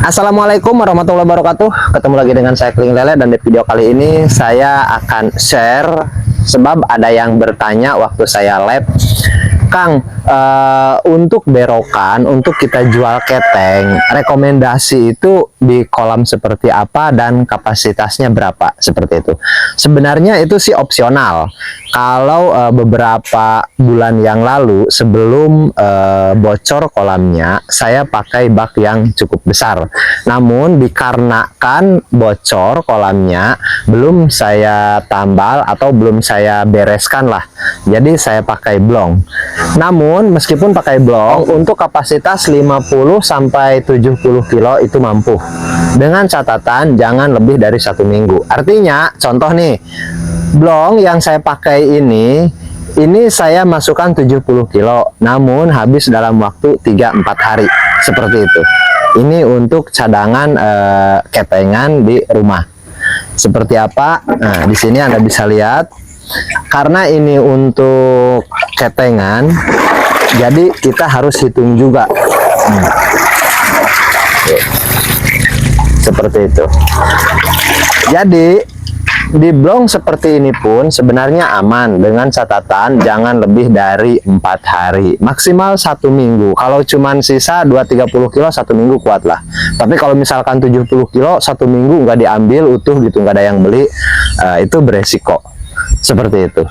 Assalamualaikum warahmatullahi wabarakatuh. Ketemu lagi dengan saya Kling Lele, dan di video kali ini saya akan share, sebab ada yang bertanya waktu saya live, Kang, untuk berokan, untuk kita jual keteng, rekomendasi itu di kolam seperti apa dan kapasitasnya berapa, seperti itu. Sebenarnya itu sih opsional. Kalau beberapa bulan yang lalu sebelum bocor kolamnya, saya pakai bak yang cukup besar. Namun dikarenakan bocor kolamnya, belum saya tambal atau belum saya bereskan lah. Jadi saya pakai blong. Namun meskipun pakai blong, untuk kapasitas 50 sampai 70 kilo itu mampu. Dengan catatan jangan lebih dari 1 minggu. Artinya, contoh nih, blong yang saya pakai ini saya masukkan 70 kilo, namun habis dalam waktu 3-4 hari. Seperti itu. Ini untuk cadangan ketengan di rumah. Seperti apa? Nah, di sini Anda bisa lihat. Karena ini untuk ketengan, jadi kita harus hitung juga. Seperti itu. Jadi di blong seperti ini pun sebenarnya aman, dengan catatan jangan lebih dari 4 hari, maksimal 1 minggu. Kalau cuman sisa 2-30 kilo 1 minggu kuat lah. Tapi kalau misalkan 70 kilo 1 minggu nggak diambil utuh gitu, nggak ada yang beli, itu beresiko. Seperti itu.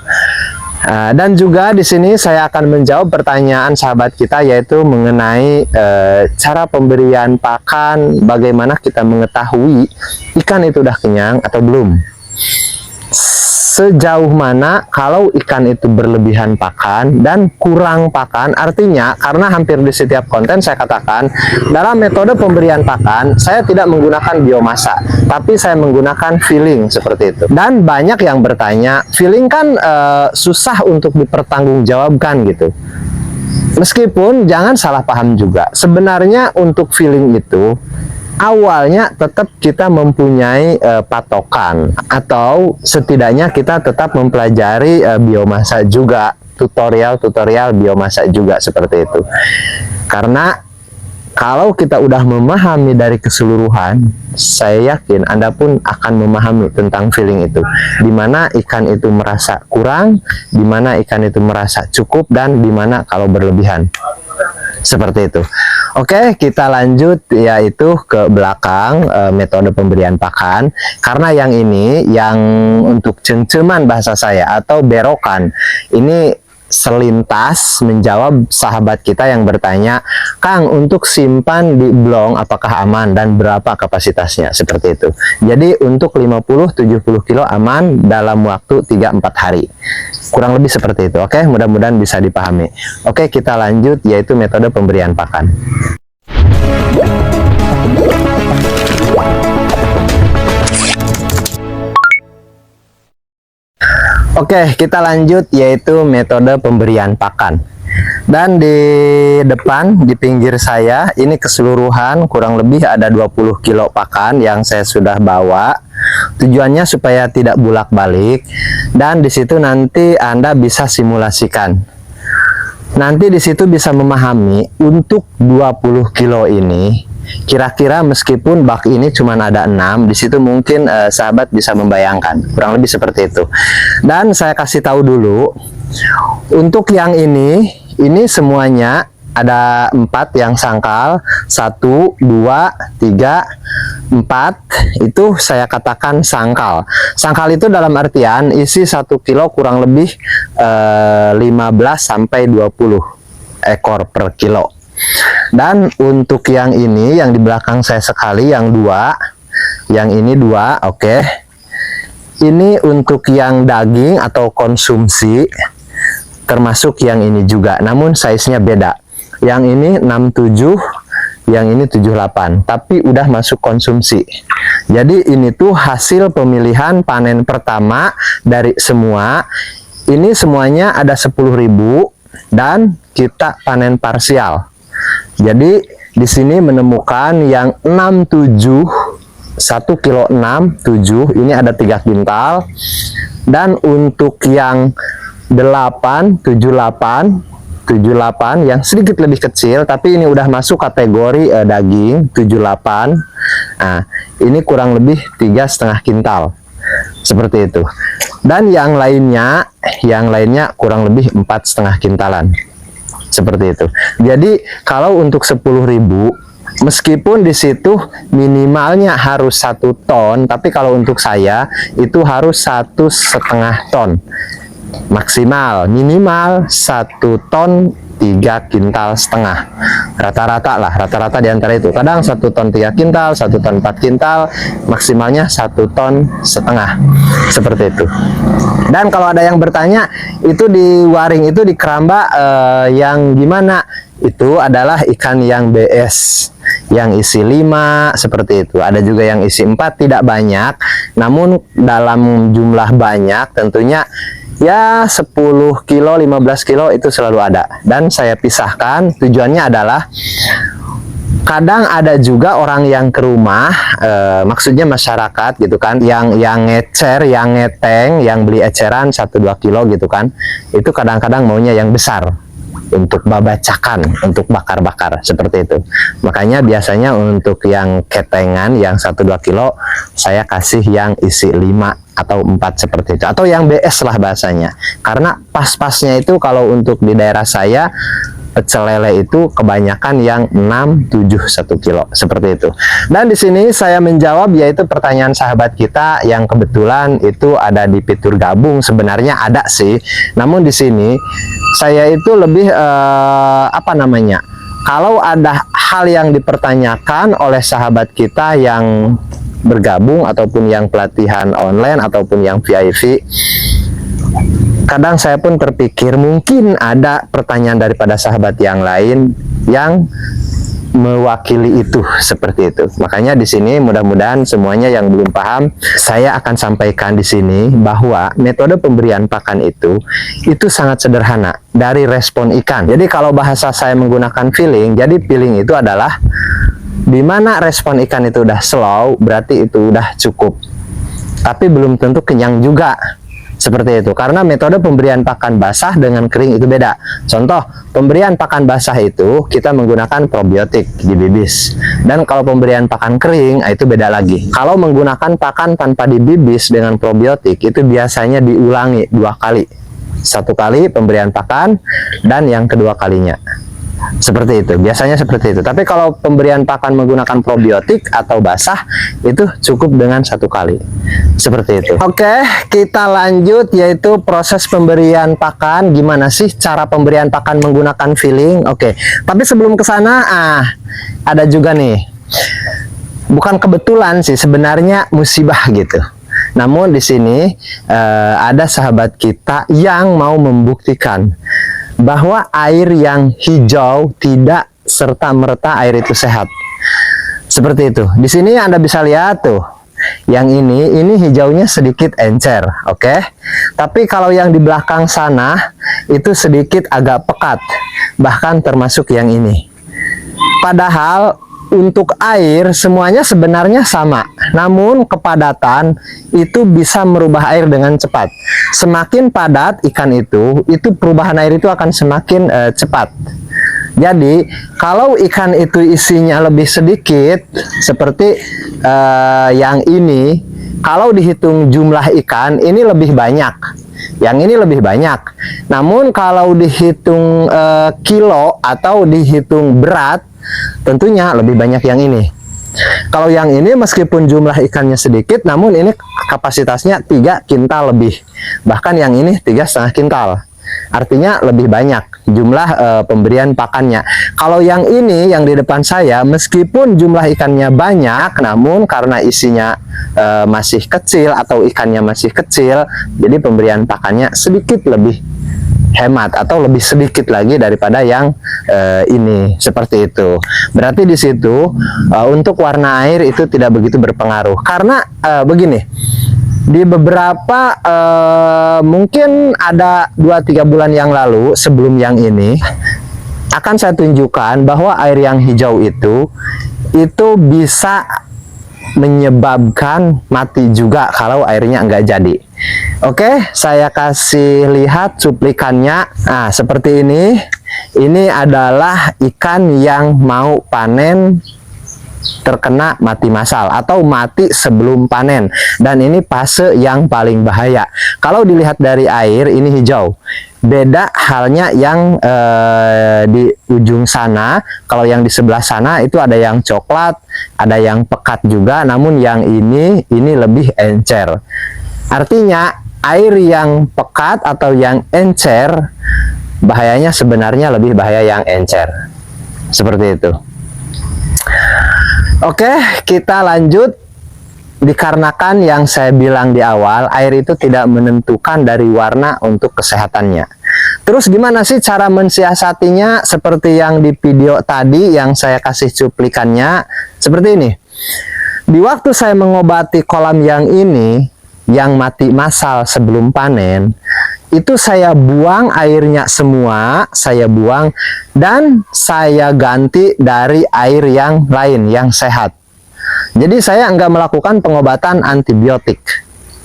Dan juga di sini saya akan menjawab pertanyaan sahabat kita, yaitu mengenai cara pemberian pakan, bagaimana kita mengetahui ikan itu udah kenyang atau belum. Sejauh mana kalau ikan itu berlebihan pakan dan kurang pakan. Artinya, karena hampir di setiap konten saya katakan, dalam metode pemberian pakan saya tidak menggunakan biomasa, tapi saya menggunakan feeling, seperti itu. Dan banyak yang bertanya, feeling kan susah untuk dipertanggungjawabkan gitu. Meskipun jangan salah paham juga, sebenarnya untuk feeling itu awalnya tetap kita mempunyai patokan, atau setidaknya kita tetap mempelajari biomasa juga, tutorial biomasa juga, seperti itu. Karena kalau kita udah memahami dari keseluruhan, saya yakin Anda pun akan memahami tentang feeling itu. Dimana ikan itu merasa kurang, dimana ikan itu merasa cukup, dan dimana kalau berlebihan. Seperti itu. Oke, kita lanjut yaitu ke belakang, metode pemberian pakan. Karena yang ini, yang untuk cengceman bahasa saya atau berokan, ini selintas menjawab sahabat kita yang bertanya, Kang, untuk simpan di blong apakah aman dan berapa kapasitasnya, seperti itu. Jadi untuk 50-70 kilo aman dalam waktu 3-4 hari. Kurang lebih seperti itu. Oke, mudah-mudahan bisa dipahami. Oke, kita lanjut yaitu metode pemberian pakan. Oke, kita lanjut yaitu metode pemberian pakan. Dan di depan, di pinggir saya, ini keseluruhan kurang lebih ada 20 kilo pakan yang saya sudah bawa. Tujuannya supaya tidak bulak-balik, dan di situ nanti Anda bisa simulasikan. Nanti di situ bisa memahami untuk 20 kilo ini, kira-kira meskipun bak ini cuma ada 6, di situ mungkin sahabat bisa membayangkan, kurang lebih seperti itu. Dan saya kasih tahu dulu, untuk yang ini semuanya ada 4 yang sangkal, 1, 2, 3, 4, itu saya katakan sangkal. Sangkal itu dalam artian isi 1 kilo kurang lebih 15 sampai 20 ekor per kilo. Dan untuk yang ini, yang di belakang saya sekali, yang 2, yang ini 2, oke. Ini untuk yang daging atau konsumsi, termasuk yang ini juga, namun size-nya beda. Yang ini 67, yang ini 78, tapi udah masuk konsumsi. Jadi ini tuh hasil pemilihan panen pertama dari semua. Ini semuanya ada 10.000 dan kita panen parsial. Jadi di sini menemukan yang 67, 1 kilo 67, ini ada 3 kintal. Dan untuk yang 8, 78 78 yang sedikit lebih kecil, tapi ini udah masuk kategori daging 78. Nah, ini kurang lebih 3,5 kintal. Seperti itu. Dan yang lainnya kurang lebih 4,5 kintalan. Seperti itu. Jadi kalau untuk 10.000, meskipun di situ minimalnya harus 1 ton, tapi kalau untuk saya itu harus 1,5 ton maksimal. Minimal 1 ton 3,5 kintal. Rata-rata lah, rata-rata di antara itu. Kadang 1 ton 3 kintal, 1 ton 4 kintal, maksimalnya 1 ton setengah. Seperti itu. Dan kalau ada yang bertanya, itu di waring itu di keramba yang gimana? Itu adalah ikan yang BS, yang isi 5 seperti itu. Ada juga yang isi 4, tidak banyak, namun dalam jumlah banyak tentunya ya 10 kilo, 15 kilo itu selalu ada. Dan saya pisahkan, tujuannya adalah kadang ada juga orang yang ke rumah, maksudnya masyarakat gitu kan, yang ngecer, yang ngeteng, yang beli eceran 1-2 kilo gitu kan, itu kadang-kadang maunya yang besar untuk babacakan, untuk bakar-bakar seperti itu. Makanya biasanya untuk yang ketengan yang 1-2 kilo saya kasih yang isi 5 atau 4 seperti itu, atau yang BS lah bahasanya. Karena pas-pasnya itu kalau untuk di daerah saya pecel lele itu kebanyakan yang 6-7 1 kilo seperti itu. Dan di sini saya menjawab yaitu pertanyaan sahabat kita yang kebetulan itu ada di fitur gabung. Sebenarnya ada sih, namun di sini saya itu lebih apa namanya, kalau ada hal yang dipertanyakan oleh sahabat kita yang bergabung ataupun yang pelatihan online ataupun yang VIP, kadang saya pun terpikir mungkin ada pertanyaan daripada sahabat yang lain yang mewakili itu seperti itu. Makanya di sini mudah-mudahan semuanya yang belum paham saya akan sampaikan di sini bahwa metode pemberian pakan itu sangat sederhana dari respon ikan. Jadi kalau bahasa saya menggunakan feeling, jadi feeling itu adalah di mana respon ikan itu udah slow, berarti itu udah cukup. Tapi belum tentu kenyang juga. Seperti itu, karena metode pemberian pakan basah dengan kering itu beda. Contoh, pemberian pakan basah itu kita menggunakan probiotik di bibis. Dan kalau pemberian pakan kering, itu beda lagi. Kalau menggunakan pakan tanpa dibibis dengan probiotik, itu biasanya diulangi 2 kali. 1 kali pemberian pakan, dan yang kedua kalinya. Seperti itu, biasanya seperti itu. Tapi kalau pemberian pakan menggunakan probiotik atau basah, itu cukup dengan 1 kali. Seperti itu. Oke, kita lanjut yaitu proses pemberian pakan. Gimana sih cara pemberian pakan menggunakan feeling? Oke, tapi sebelum ke sana, ada juga nih. Bukan kebetulan sih, sebenarnya musibah gitu. Namun di sini ada sahabat kita yang mau membuktikan bahwa air yang hijau tidak serta-merta air itu sehat. Seperti itu. Di sini Anda bisa lihat tuh. Yang ini hijaunya sedikit encer, oke? Tapi kalau yang di belakang sana itu sedikit agak pekat. Bahkan termasuk yang ini. Padahal untuk air semuanya sebenarnya sama, namun kepadatan itu bisa merubah air dengan cepat. Semakin padat ikan itu perubahan air itu akan semakin cepat. Jadi kalau ikan itu isinya lebih sedikit seperti yang ini, kalau dihitung jumlah ikan ini lebih banyak, yang ini lebih banyak. Namun kalau dihitung kilo atau dihitung berat, tentunya lebih banyak yang ini. Kalau yang ini meskipun jumlah ikannya sedikit, namun ini kapasitasnya 3 kintal lebih. Bahkan yang ini 3,5 kintal. Artinya lebih banyak jumlah pemberian pakannya. Kalau yang ini, yang di depan saya, meskipun jumlah ikannya banyak, namun karena isinya masih kecil atau ikannya masih kecil, jadi pemberian pakannya sedikit lebih hemat atau lebih sedikit lagi daripada yang ini. Seperti itu. Berarti di situ untuk warna air itu tidak begitu berpengaruh. Karena begini, di beberapa mungkin ada 2-3 bulan yang lalu sebelum yang ini akan saya tunjukkan bahwa air yang hijau itu bisa menyebabkan mati juga kalau airnya enggak jadi. Oke, saya kasih lihat cuplikannya. Nah, seperti ini. ini adalah ikan yang mau panen terkena mati massal atau mati sebelum panen, dan ini fase yang paling bahaya. Kalau dilihat dari air ini hijau, beda halnya yang di ujung sana. Kalau yang di sebelah sana itu ada yang coklat, ada yang pekat juga, namun yang ini lebih encer. Artinya air yang pekat atau yang encer bahayanya sebenarnya lebih bahaya yang encer, seperti itu. Oke, kita lanjut. Dikarenakan yang saya bilang di awal, air itu tidak menentukan dari warna untuk kesehatannya. Terus gimana sih cara mensiasatinya? Seperti yang di video tadi yang saya kasih cuplikannya, seperti ini. Di waktu saya mengobati kolam yang ini, yang mati massal sebelum panen, itu saya buang airnya semua, saya buang, dan saya ganti dari air yang lain, yang sehat. Jadi saya nggak melakukan pengobatan antibiotik,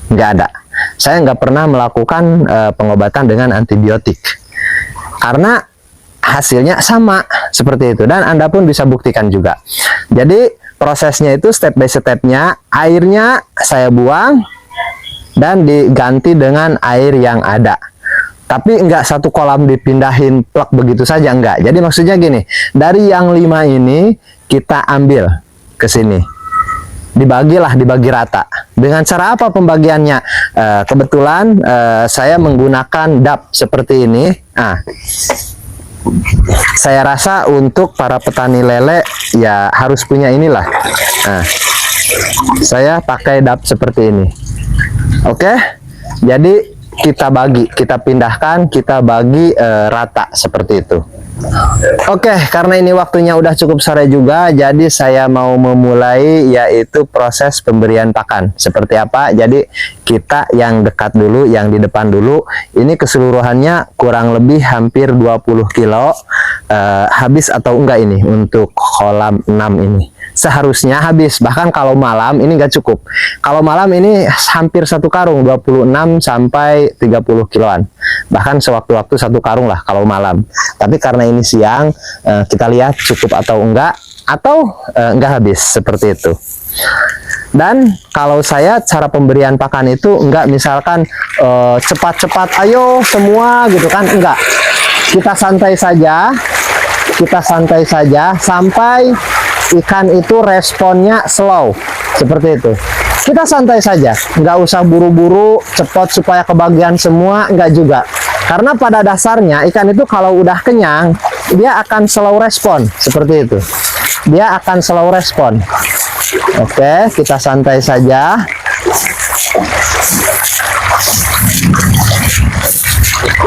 nggak ada. Saya nggak pernah melakukan pengobatan dengan antibiotik, karena hasilnya sama seperti itu, dan Anda pun bisa buktikan juga. Jadi prosesnya itu step by stepnya, airnya saya buang dan diganti dengan air yang ada. Tapi enggak satu kolam dipindahin plak begitu saja, enggak. Jadi maksudnya gini, dari yang 5 ini kita ambil ke sini, dibagi rata. Dengan cara apa pembagiannya? Kebetulan saya menggunakan DAP seperti ini. Saya rasa untuk para petani lele ya harus punya inilah. Saya pakai DAP seperti ini. Oke, jadi kita bagi, kita pindahkan, kita bagi rata seperti itu. Oke, karena ini waktunya udah cukup sore juga, jadi saya mau memulai yaitu proses pemberian pakan. Seperti apa? Jadi kita yang dekat dulu, yang di depan dulu. Ini keseluruhannya kurang lebih hampir 20 kilo. Habis atau enggak ini untuk kolam 6 ini? Seharusnya habis, bahkan kalau malam ini nggak cukup. Kalau malam ini hampir satu karung, 26 sampai 30 kiloan. Bahkan sewaktu-waktu satu karung lah kalau malam. Tapi karena ini siang, kita lihat cukup atau enggak habis, seperti itu. Dan kalau saya cara pemberian pakan itu enggak misalkan cepat-cepat ayo semua gitu kan, enggak. Kita santai saja sampai ikan itu responnya slow, seperti itu. Kita santai saja, nggak usah buru-buru cepat supaya kebagian semua, nggak juga. Karena pada dasarnya ikan itu kalau udah kenyang, dia akan slow respon, seperti itu. Dia akan slow respon. Oke, kita santai saja.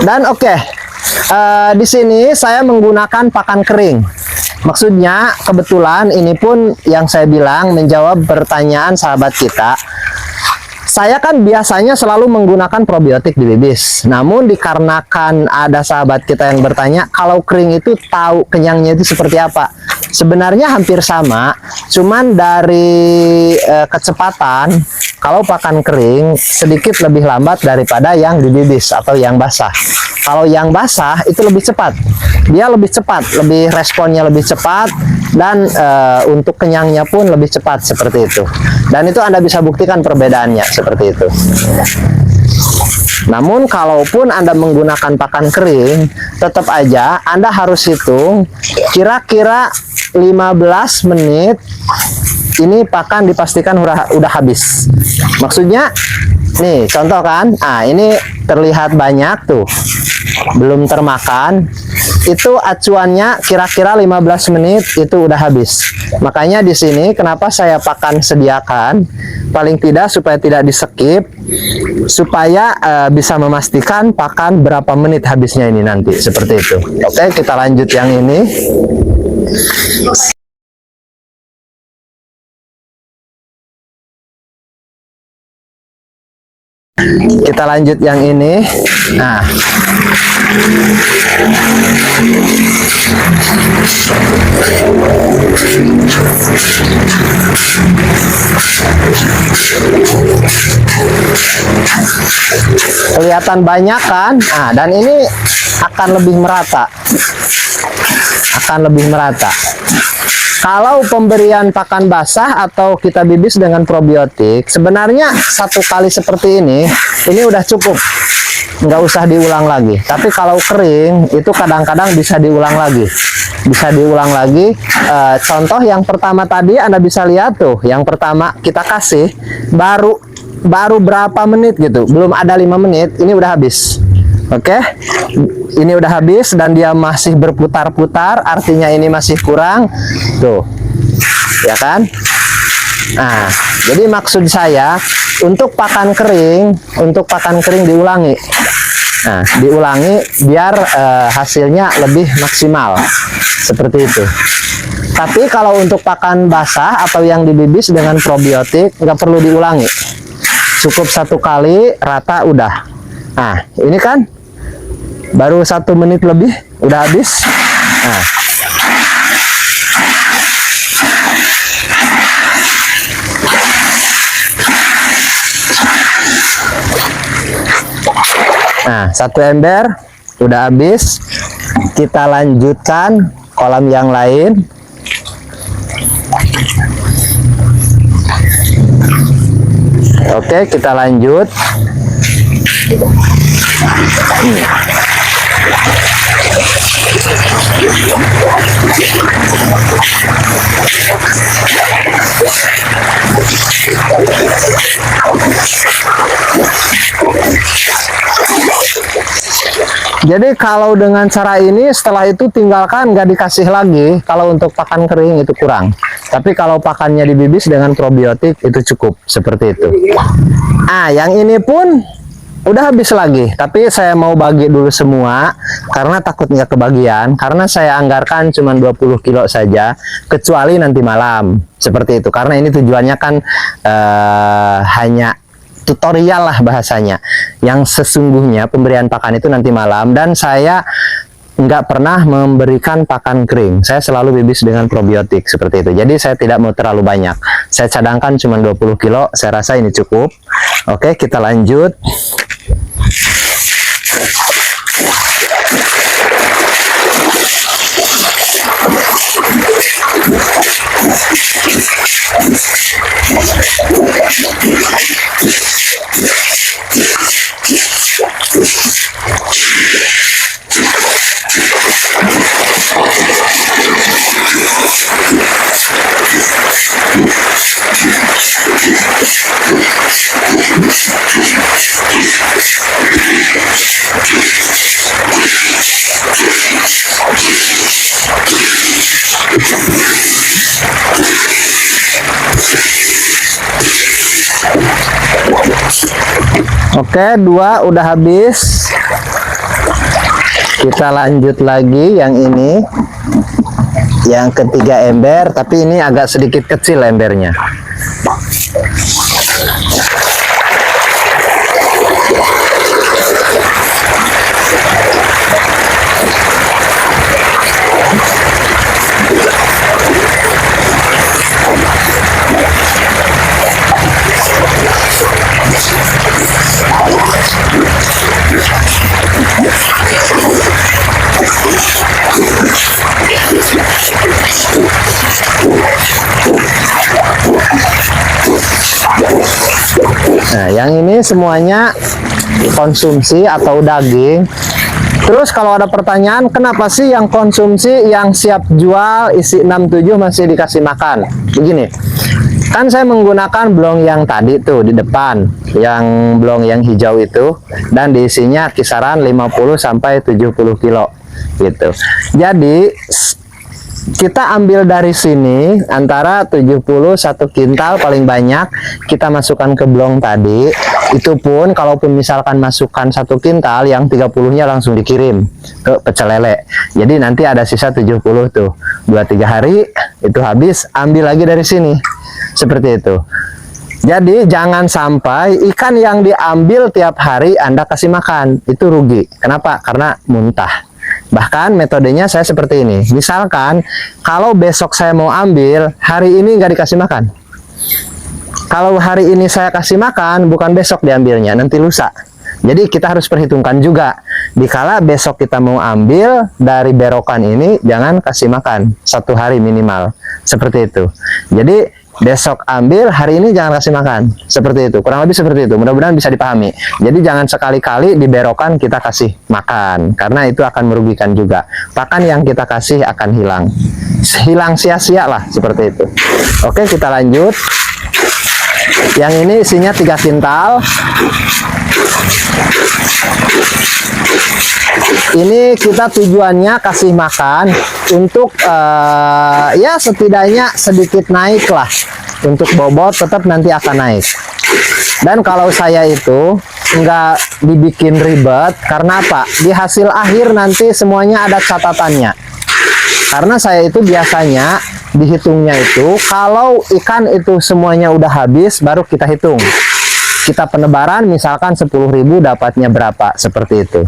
Dan di sini saya menggunakan pakan kering. Maksudnya kebetulan ini pun yang saya bilang menjawab pertanyaan sahabat kita. Saya kan biasanya selalu menggunakan probiotik di bibis. Namun dikarenakan ada sahabat kita yang bertanya, kalau kering itu tahu kenyangnya itu seperti apa? Sebenarnya hampir sama, cuman dari kecepatan, kalau pakan kering sedikit lebih lambat daripada yang di bibis atau yang basah. Kalau yang basah itu lebih cepat, dia lebih cepat, lebih responnya lebih cepat, dan untuk kenyangnya pun lebih cepat, seperti itu. Dan itu Anda bisa buktikan perbedaannya seperti itu. Namun kalaupun Anda menggunakan pakan kering, tetap aja Anda harus hitung kira-kira 15 menit ini pakan dipastikan udah habis. Maksudnya nih contoh kan, ini terlihat banyak tuh belum termakan, itu acuannya kira-kira 15 menit itu udah habis. Makanya di sini kenapa saya pakan sediakan paling tidak supaya tidak di skip, supaya bisa memastikan pakan berapa menit habisnya ini nanti, seperti itu. Oke, kita lanjut yang ini. Kita lanjut yang ini. Nah, kelihatan banyak kan? Dan ini akan lebih merata. akan lebih merata. Kalau pemberian pakan basah atau kita bibis dengan probiotik, sebenarnya satu kali seperti ini udah cukup, nggak usah diulang lagi. Tapi kalau kering itu kadang-kadang bisa diulang lagi, contoh yang pertama tadi Anda bisa lihat tuh, yang pertama kita kasih baru berapa menit gitu, belum ada 5 menit ini udah habis. Oke, ini udah habis dan dia masih berputar-putar, artinya ini masih kurang tuh, ya kan? Nah, jadi maksud saya untuk pakan kering diulangi. Nah, diulangi biar hasilnya lebih maksimal, seperti itu. Tapi kalau untuk pakan basah atau yang dibibis dengan probiotik nggak perlu diulangi, cukup satu kali rata udah. Nah, ini kan baru 1 menit lebih udah habis. Nah, 1 ember udah habis. Kita lanjutkan kolam yang lain. Oke, kita lanjut. Jadi kalau dengan cara ini setelah itu tinggalkan, nggak dikasih lagi. Kalau untuk pakan kering itu kurang. Tapi kalau pakannya dibibis dengan probiotik itu cukup, seperti itu. Ah, yang ini pun udah habis lagi. Tapi saya mau bagi dulu semua karena takut nggak kebagian. Karena saya anggarkan cuma 20 kilo saja, kecuali nanti malam. Seperti itu. Karena ini tujuannya kan hanya tutorial lah bahasanya. Yang sesungguhnya pemberian pakan itu nanti malam, dan saya nggak pernah memberikan pakan kering. Saya selalu bibis dengan probiotik, seperti itu. Jadi saya tidak mau terlalu banyak. Saya cadangkan cuma 20 kilo, saya rasa ini cukup. Oke, kita lanjut. Oke, 2 udah habis. Kita lanjut lagi yang ini, yang ketiga ember, tapi ini agak sedikit kecil embernya. Nah, yang ini semuanya konsumsi atau daging. Terus kalau ada pertanyaan, kenapa sih yang konsumsi, yang siap jual isi 67 masih dikasih makan? Begini, kan saya menggunakan blong yang tadi tuh di depan, yang blong yang hijau itu, dan diisinya kisaran 50 sampai 70 kilo gitu. Jadi kita ambil dari sini antara 70 1 kintal paling banyak kita masukkan ke blong tadi. Itu pun kalaupun misalkan masukkan 1 kintal, yang 30-nya langsung dikirim ke pecel lele. Jadi nanti ada sisa 70 tuh. 2-3 hari itu habis, ambil lagi dari sini. Seperti itu. Jadi jangan sampai ikan yang diambil tiap hari Anda kasih makan. Itu rugi. Kenapa? Karena muntah. Bahkan metodenya saya seperti ini. Misalkan kalau besok saya mau ambil, hari ini nggak dikasih makan. Kalau hari ini saya kasih makan, bukan besok diambilnya, nanti lusa. Jadi kita harus perhitungkan juga, dikala besok kita mau ambil dari berokan ini, jangan kasih makan 1 hari minimal, seperti itu. Jadi besok ambil, hari ini jangan kasih makan, seperti itu, kurang lebih seperti itu. Mudah-mudahan bisa dipahami. Jadi jangan sekali-kali di berokan kita kasih makan, karena itu akan merugikan juga. Pakan yang kita kasih akan hilang sia-sia lah, seperti itu. Oke, kita lanjut. Yang ini isinya 3 kintal. Ini kita tujuannya kasih makan untuk ya setidaknya sedikit naik lah, untuk bobot tetap nanti akan naik. Dan kalau saya itu nggak dibikin ribet, karena apa? Di hasil akhir nanti semuanya ada catatannya. Karena saya itu biasanya dihitungnya itu kalau ikan itu semuanya udah habis baru kita hitung. Kita penebaran misalkan 10.000 dapatnya berapa, seperti itu.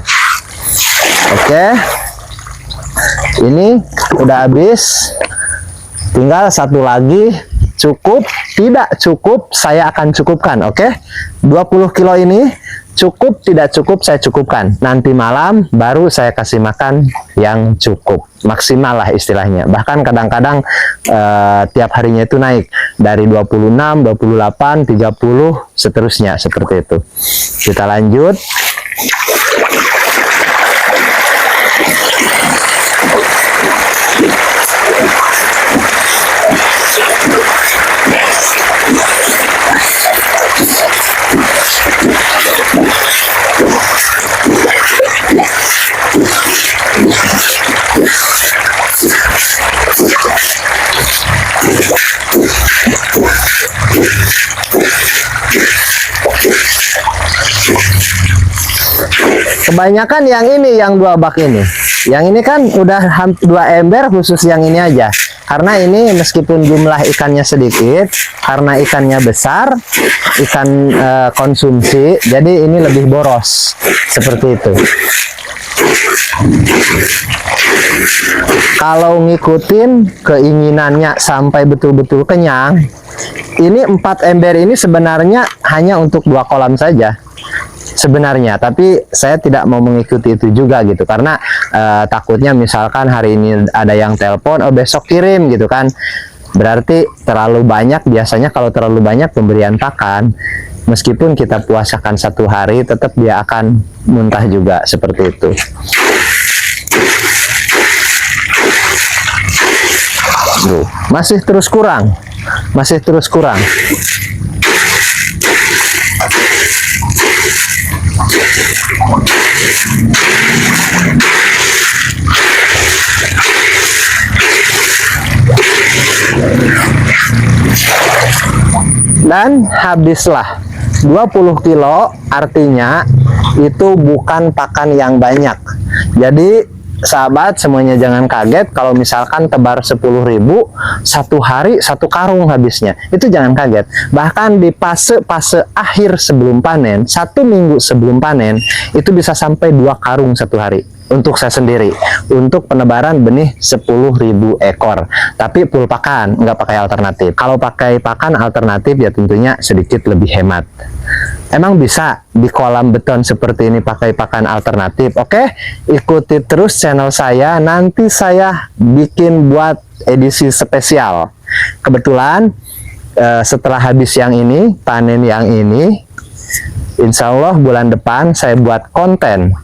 Oke, ini udah habis, tinggal satu lagi. Cukup, tidak cukup, saya akan cukupkan. Oke, 20 kilo ini cukup, tidak cukup, saya cukupkan. Nanti malam baru saya kasih makan yang cukup, maksimal lah istilahnya. Bahkan kadang-kadang tiap harinya itu naik dari 26, 28, 30, seterusnya, seperti itu. Kita lanjut. Kebanyakan yang ini, yang 2 bak ini. Yang ini kan udah 2 ember khusus yang ini aja. Karena ini meskipun jumlah ikannya sedikit, karena ikannya besar, ikan konsumsi, jadi ini lebih boros. Seperti itu. Kalau ngikutin keinginannya sampai betul-betul kenyang, ini 4 ember ini sebenarnya hanya untuk 2 kolam saja sebenarnya, tapi saya tidak mau mengikuti itu juga gitu, karena takutnya misalkan hari ini ada yang telepon, oh besok kirim gitu kan, berarti terlalu banyak. Biasanya kalau terlalu banyak pemberian pakan, meskipun kita puasakan 1 hari, tetap dia akan muntah juga, seperti itu. Masih terus kurang, masih terus kurang. Dan habislah 20 kilo, artinya itu bukan pakan yang banyak. Jadi sahabat semuanya jangan kaget kalau misalkan tebar 10.000 1 hari 1 karung habisnya, itu jangan kaget. Bahkan di fase akhir sebelum panen, 1 minggu sebelum panen, itu bisa sampai 2 karung 1 hari. Untuk saya sendiri, untuk penebaran benih 10.000 ekor, tapi full pakan, nggak pakai alternatif. Kalau pakai pakan alternatif ya tentunya sedikit lebih hemat. Emang bisa di kolam beton seperti ini pakai pakan alternatif? Oke, ikuti terus channel saya, nanti saya bikin buat edisi spesial. Kebetulan setelah habis yang ini, panen yang ini, insya Allah bulan depan saya buat konten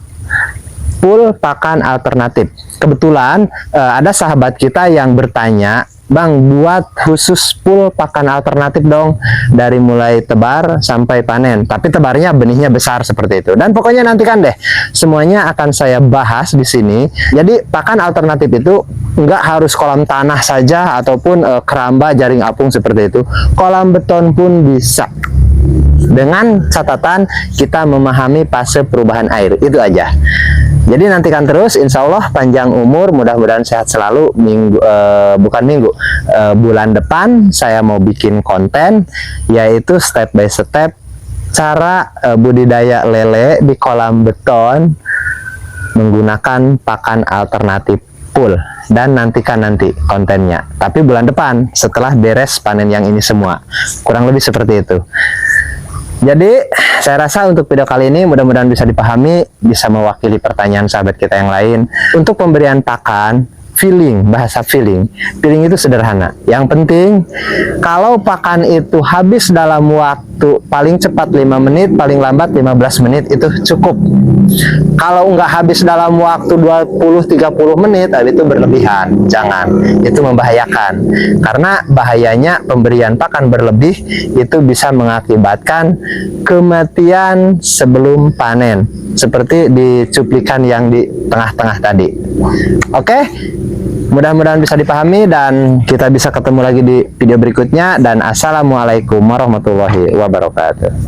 full pakan alternatif. Kebetulan ada sahabat kita yang bertanya, Bang, buat khusus full pakan alternatif dong, dari mulai tebar sampai panen, tapi tebarnya benihnya besar seperti itu. Dan pokoknya nantikan deh, semuanya akan saya bahas di sini. Jadi pakan alternatif itu nggak harus kolam tanah saja ataupun keramba jaring apung seperti itu, kolam beton pun bisa, dengan catatan kita memahami fase perubahan air, itu aja. Jadi nantikan terus, insya Allah panjang umur, mudah-mudahan sehat selalu. Bulan depan saya mau bikin konten, yaitu step by step cara budidaya lele di kolam beton menggunakan pakan alternatif full. Dan nantikan nanti kontennya, tapi bulan depan setelah beres panen yang ini semua, kurang lebih seperti itu. Jadi Saya rasa untuk video kali ini mudah-mudahan bisa dipahami, bisa mewakili pertanyaan sahabat kita yang lain. Untuk pemberian pakan, bahasa feeling itu sederhana. Yang penting kalau pakan itu habis dalam waktu paling cepat 5 menit, paling lambat 15 menit itu cukup. Kalau nggak habis dalam waktu 20-30 menit, itu berlebihan. Jangan, itu membahayakan. Karena bahayanya pemberian pakan berlebih itu bisa mengakibatkan kematian sebelum panen, seperti di cuplikan yang di tengah-tengah tadi. Oke, mudah-mudahan bisa dipahami dan kita bisa ketemu lagi di video berikutnya. Dan assalamualaikum warahmatullahi wabarakatuh.